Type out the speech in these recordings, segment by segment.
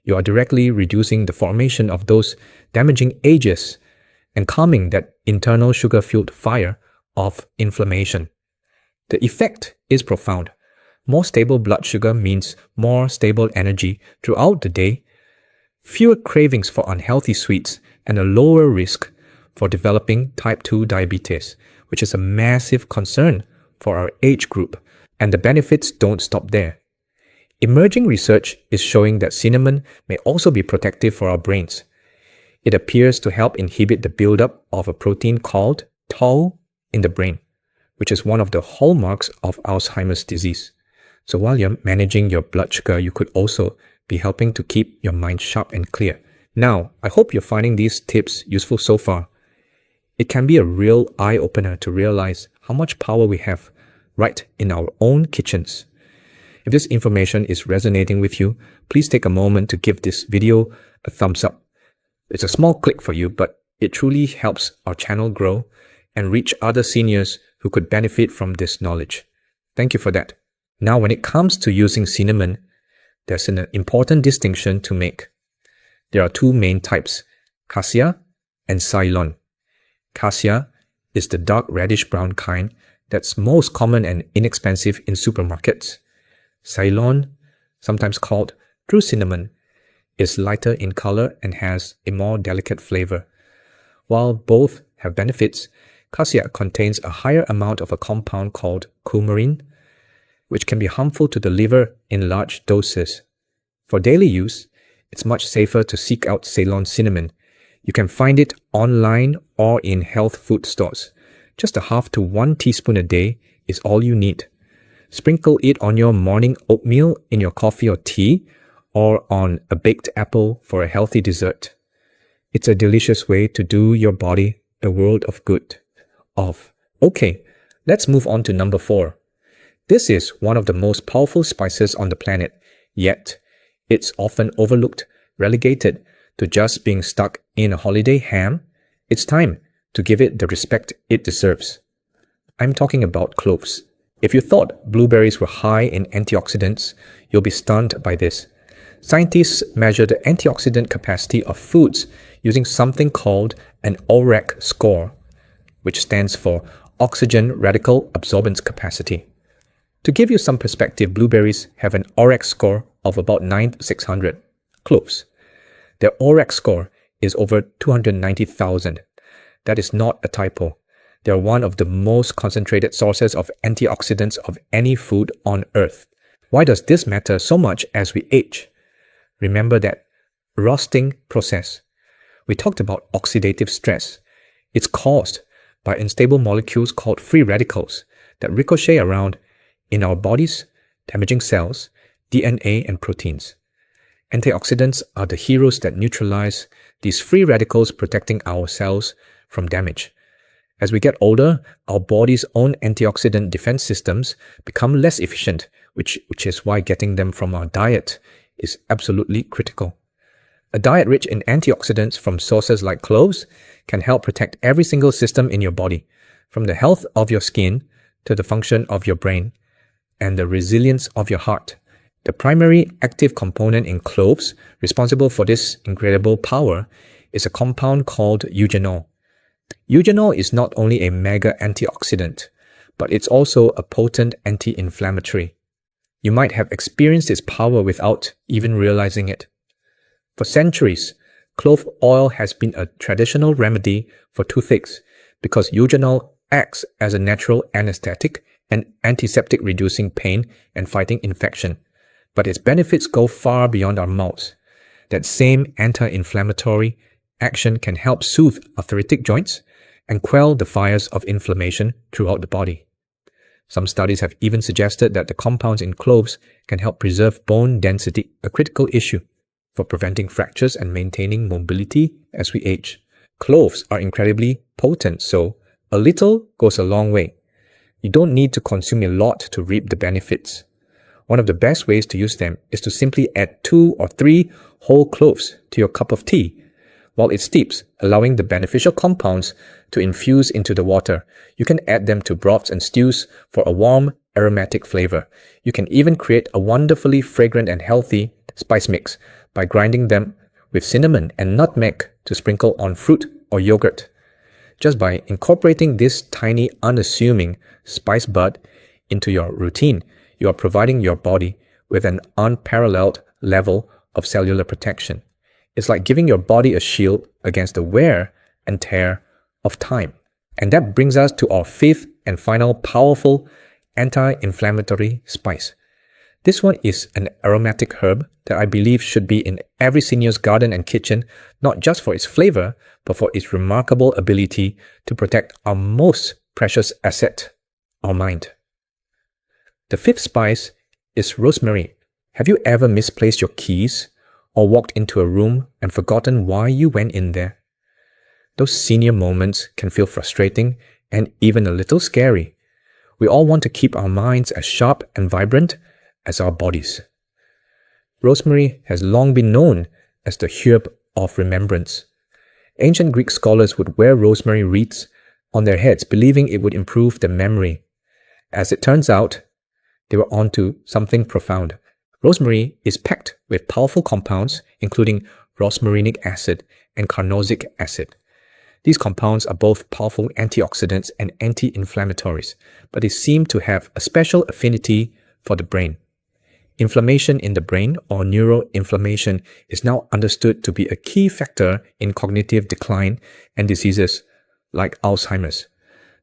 you are directly reducing the formation of those damaging agents and calming that internal sugar-fueled fire of inflammation. The effect is profound. More stable blood sugar means more stable energy throughout the day, fewer cravings for unhealthy sweets, and a lower risk for developing type 2 diabetes, which is a massive concern for our age group. And the benefits don't stop there. Emerging research is showing that cinnamon may also be protective for our brains. It appears to help inhibit the buildup of a protein called tau in the brain, which is one of the hallmarks of Alzheimer's disease. So while you're managing your blood sugar, you could also be helping to keep your mind sharp and clear. Now, I hope you're finding these tips useful so far. It can be a real eye-opener to realize how much power we have right in our own kitchens. If this information is resonating with you, please take a moment to give this video a thumbs up. It's a small click for you, but it truly helps our channel grow and reach other seniors who could benefit from this knowledge. Thank you for that. Now, when it comes to using cinnamon, there's an important distinction to make. There are two main types, cassia and Ceylon. Cassia is the dark reddish-brown kind that's most common and inexpensive in supermarkets. Ceylon, sometimes called true cinnamon, is lighter in color and has a more delicate flavor. While both have benefits, cassia contains a higher amount of a compound called coumarin, which can be harmful to the liver in large doses. For daily use, it's much safer to seek out Ceylon cinnamon. You can find it online or in health food stores. Just a half to 1 teaspoon a day is all you need. Sprinkle it on your morning oatmeal, in your coffee or tea, or on a baked apple for a healthy dessert. It's a delicious way to do your body a world of good. Okay, let's move on to number 4. This is one of the most powerful spices on the planet, yet it's often overlooked, relegated to just being stuck in a holiday ham. It's time to give it the respect it deserves. I'm talking about cloves. If you thought blueberries were high in antioxidants, you'll be stunned by this. Scientists measure the antioxidant capacity of foods using something called an ORAC score, which stands for Oxygen Radical Absorbance Capacity. To give you some perspective, blueberries have an ORAC score of about 9,600. Cloves. Their ORAC score is over 290,000. That is not a typo. They are one of the most concentrated sources of antioxidants of any food on earth. Why does this matter so much as we age? Remember that roasting process. We talked about oxidative stress. It's caused by unstable molecules called free radicals that ricochet around in our bodies, damaging cells, DNA, and proteins. Antioxidants are the heroes that neutralize these free radicals, protecting our cells from damage. As we get older, our body's own antioxidant defense systems become less efficient, which is why getting them from our diet is absolutely critical. A diet rich in antioxidants from sources like cloves can help protect every single system in your body, from the health of your skin to the function of your brain and the resilience of your heart. The primary active component in cloves responsible for this incredible power is a compound called eugenol. Eugenol is not only a mega antioxidant, but it's also a potent anti-inflammatory. You might have experienced its power without even realizing it. For centuries, clove oil has been a traditional remedy for toothaches because eugenol acts as a natural anesthetic and antiseptic, reducing pain and fighting infection. But its benefits go far beyond our mouths. That same anti-inflammatory action can help soothe arthritic joints and quell the fires of inflammation throughout the body. Some studies have even suggested that the compounds in cloves can help preserve bone density, a critical issue for preventing fractures and maintaining mobility as we age. Cloves are incredibly potent, so a little goes a long way. You don't need to consume a lot to reap the benefits. One of the best ways to use them is to simply add 2 or 3 whole cloves to your cup of tea while it steeps, allowing the beneficial compounds to infuse into the water. You can add them to broths and stews for a warm, aromatic flavor. You can even create a wonderfully fragrant and healthy spice mix by grinding them with cinnamon and nutmeg to sprinkle on fruit or yogurt. Just by incorporating this tiny, unassuming spice bud into your routine, you are providing your body with an unparalleled level of cellular protection. It's like giving your body a shield against the wear and tear of time. And that brings us to our fifth and final powerful anti-inflammatory spice. This one is an aromatic herb that I believe should be in every senior's garden and kitchen, not just for its flavor, but for its remarkable ability to protect our most precious asset, our mind. The fifth spice is rosemary. Have you ever misplaced your keys or walked into a room and forgotten why you went in there? Those senior moments can feel frustrating and even a little scary. We all want to keep our minds as sharp and vibrant as our bodies. Rosemary has long been known as the herb of remembrance. Ancient Greek scholars would wear rosemary wreaths on their heads, believing it would improve their memory. As it turns out, they were onto something profound. Rosemary is packed with powerful compounds, including rosmarinic acid and carnosic acid. These compounds are both powerful antioxidants and anti-inflammatories, but they seem to have a special affinity for the brain. Inflammation in the brain, or neuroinflammation, is now understood to be a key factor in cognitive decline and diseases like Alzheimer's.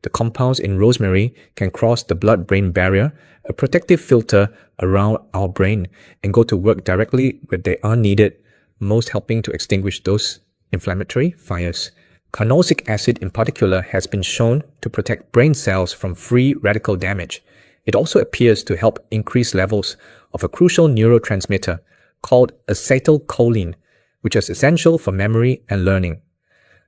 The compounds in rosemary can cross the blood-brain barrier, a protective filter around our brain, and go to work directly where they are needed, most helping to extinguish those inflammatory fires. Carnosic acid in particular has been shown to protect brain cells from free radical damage. It also appears to help increase levels of a crucial neurotransmitter called acetylcholine, which is essential for memory and learning.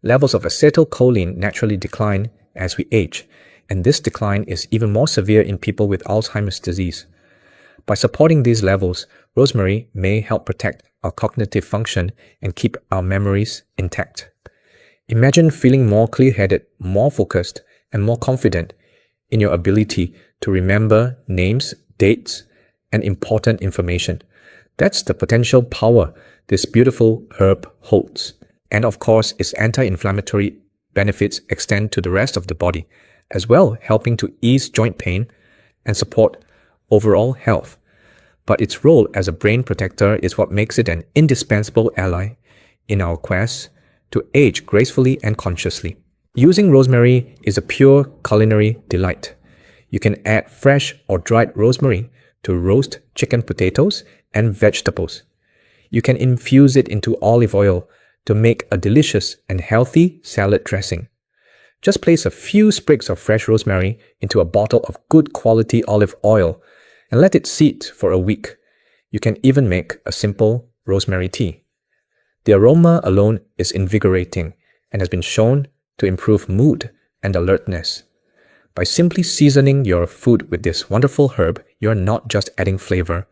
Levels of acetylcholine naturally decline as we age, and this decline is even more severe in people with Alzheimer's disease. By supporting these levels, rosemary may help protect our cognitive function and keep our memories intact. Imagine feeling more clear-headed, more focused, and more confident in your ability to remember names, dates, and important information. That's the potential power this beautiful herb holds. And of course, its anti-inflammatory benefits extend to the rest of the body, as well helping to ease joint pain and support overall health. But its role as a brain protector is what makes it an indispensable ally in our quest to age gracefully and consciously. Using rosemary is a pure culinary delight. You can add fresh or dried rosemary to roast chicken potatoes and vegetables. You can infuse it into olive oil to make a delicious and healthy salad dressing. Just place a few sprigs of fresh rosemary into a bottle of good quality olive oil and let it sit for a week. You can even make a simple rosemary tea. The aroma alone is invigorating and has been shown to improve mood and alertness. By simply seasoning your food with this wonderful herb, you're not just adding flavor,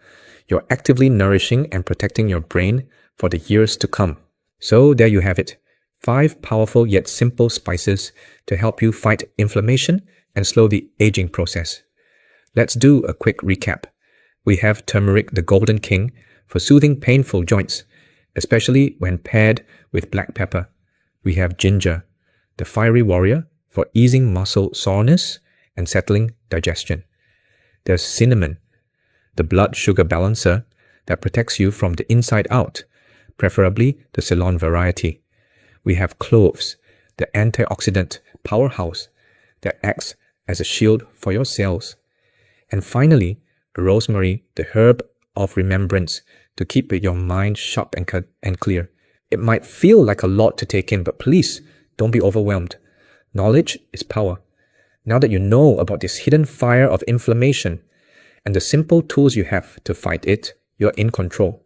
you're actively nourishing and protecting your brain for the years to come. So there you have it, 5 powerful yet simple spices to help you fight inflammation and slow the aging process. Let's do a quick recap. We have turmeric, the golden king, for soothing painful joints, especially when paired with black pepper. We have ginger, the fiery warrior, for easing muscle soreness and settling digestion. There's cinnamon, the blood sugar balancer that protects you from the inside out, preferably the Ceylon variety. We have cloves, the antioxidant powerhouse that acts as a shield for your cells. And finally, rosemary, the herb of remembrance, to keep your mind sharp and clear. It might feel like a lot to take in, but please don't be overwhelmed. Knowledge is power. Now that you know about this hidden fire of inflammation and the simple tools you have to fight it, you're in control.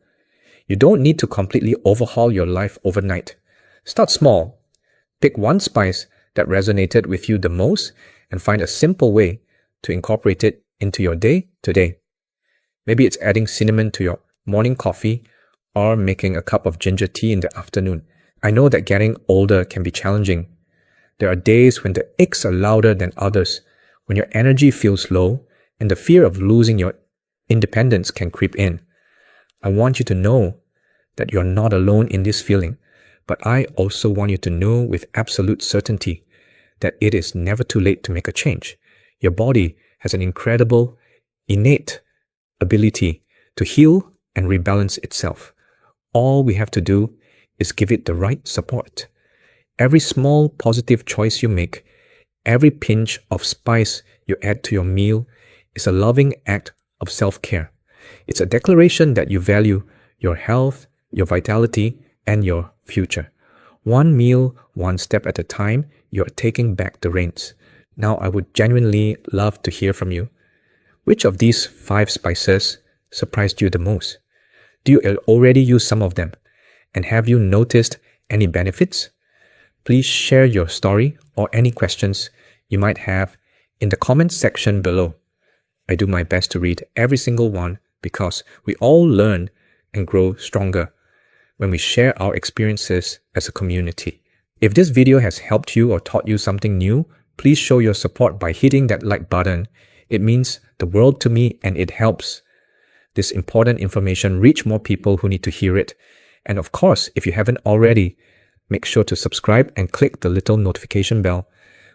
You don't need to completely overhaul your life overnight. Start small. Pick one spice that resonated with you the most and find a simple way to incorporate it into your day today. Maybe it's adding cinnamon to your morning coffee or making a cup of ginger tea in the afternoon. I know that getting older can be challenging. There are days when the aches are louder than others, when your energy feels low and the fear of losing your independence can creep in. I want you to know that you're not alone in this feeling, but I also want you to know with absolute certainty that it is never too late to make a change. Your body has an incredible, innate ability to heal and rebalance itself. All we have to do is give it the right support. Every small positive choice you make, every pinch of spice you add to your meal is a loving act of self-care. It's a declaration that you value your health, your vitality, and your future. One meal, one step at a time, you're taking back the reins. Now, I would genuinely love to hear from you. Which of these 5 spices surprised you the most? Do you already use some of them? And have you noticed any benefits? Please share your story or any questions you might have in the comments section below. I do my best to read every single one because we all learn and grow stronger when we share our experiences as a community. If this video has helped you or taught you something new, please show your support by hitting that like button. It means the world to me and it helps this important information reach more people who need to hear it. And of course, if you haven't already, make sure to subscribe and click the little notification bell.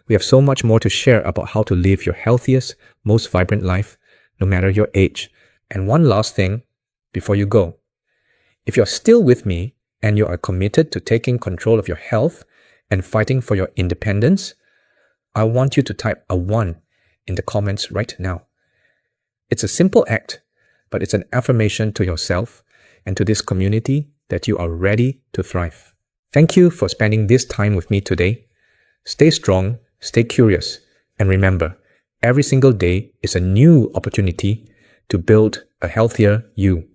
We have so much more to share about how to live your healthiest, most vibrant life, no matter your age. And one last thing before you go. If you're still with me and you are committed to taking control of your health and fighting for your independence, I want you to type a 1 in the comments right now. It's a simple act, but it's an affirmation to yourself and to this community that you are ready to thrive. Thank you for spending this time with me today. Stay strong, stay curious, and remember, every single day is a new opportunity to build a healthier you.